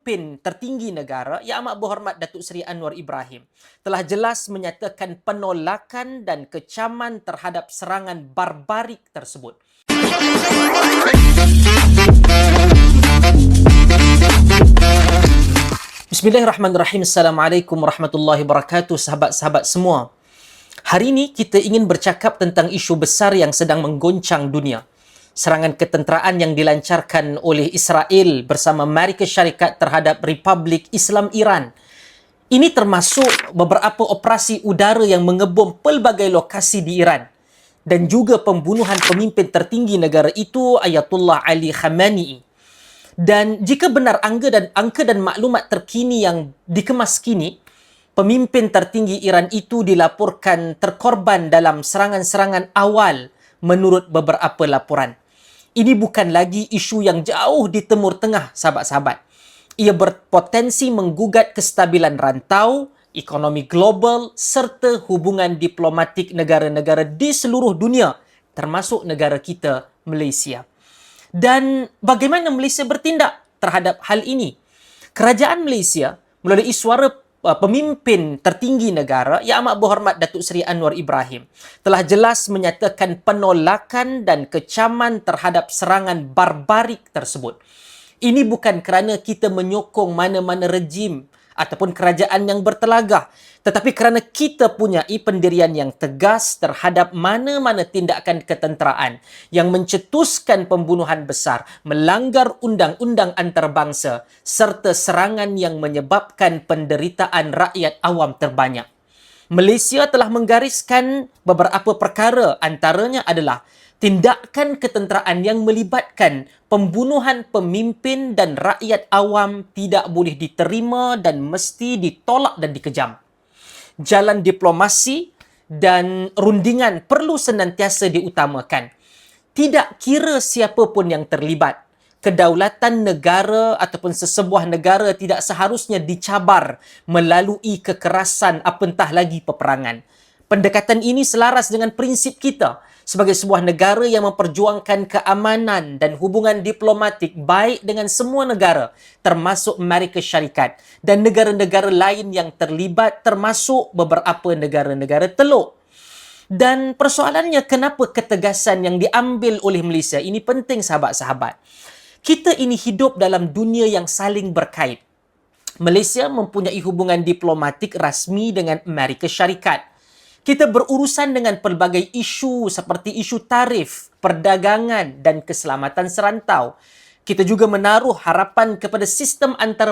Pemimpin tertinggi negara Yang Amat Berhormat Datuk Seri Anwar Ibrahim telah jelas menyatakan penolakan dan kecaman terhadap serangan barbarik tersebut. Bismillahirrahmanirrahim. Assalamualaikum warahmatullahi wabarakatuh, sahabat-sahabat semua. Hari ini kita ingin bercakap tentang isu besar yang sedang menggoncang dunia. Serangan ketenteraan yang dilancarkan oleh Israel bersama Amerika Syarikat terhadap Republik Islam Iran. Ini termasuk beberapa operasi udara yang mengebom pelbagai lokasi di Iran dan juga pembunuhan pemimpin tertinggi negara itu, Ayatullah Ali Khamenei. Dan jika benar angka dan maklumat terkini yang dikemas kini, pemimpin tertinggi Iran itu dilaporkan terkorban dalam serangan-serangan awal menurut beberapa laporan. Ini bukan lagi isu yang jauh di Timur Tengah, sahabat-sahabat. Ia berpotensi menggugat kestabilan rantau, ekonomi global serta hubungan diplomatik negara-negara di seluruh dunia, termasuk negara kita, Malaysia. Dan bagaimana Malaysia bertindak terhadap hal ini? Kerajaan Malaysia melalui suara pemimpin tertinggi negara Yang Amat Berhormat Datuk Seri Anwar Ibrahim telah jelas menyatakan penolakan dan kecaman terhadap serangan barbarik tersebut. Ini bukan kerana kita menyokong mana-mana rejim ataupun kerajaan yang bertelagah, tetapi kerana kita punyai pendirian yang tegas terhadap mana-mana tindakan ketenteraan yang mencetuskan pembunuhan besar, melanggar undang-undang antarabangsa serta serangan yang menyebabkan penderitaan rakyat awam terbanyak. Malaysia telah menggariskan beberapa perkara, antaranya adalah tindakan ketenteraan yang melibatkan pembunuhan pemimpin dan rakyat awam tidak boleh diterima dan mesti ditolak dan dikejam. Jalan diplomasi dan rundingan perlu senantiasa diutamakan. Tidak kira siapa pun yang terlibat, kedaulatan negara ataupun sesebuah negara tidak seharusnya dicabar melalui kekerasan apatah lagi peperangan. Pendekatan ini selaras dengan prinsip kita sebagai sebuah negara yang memperjuangkan keamanan dan hubungan diplomatik baik dengan semua negara, termasuk Amerika Syarikat dan negara-negara lain yang terlibat, termasuk beberapa negara-negara teluk. Dan persoalannya, kenapa ketegasan yang diambil oleh Malaysia ini penting, sahabat-sahabat? Kita ini hidup dalam dunia yang saling berkait. Malaysia mempunyai hubungan diplomatik rasmi dengan Amerika Syarikat. Kita berurusan dengan pelbagai isu seperti isu tarif, perdagangan dan keselamatan serantau. Kita juga menaruh harapan kepada sistem antarabangsa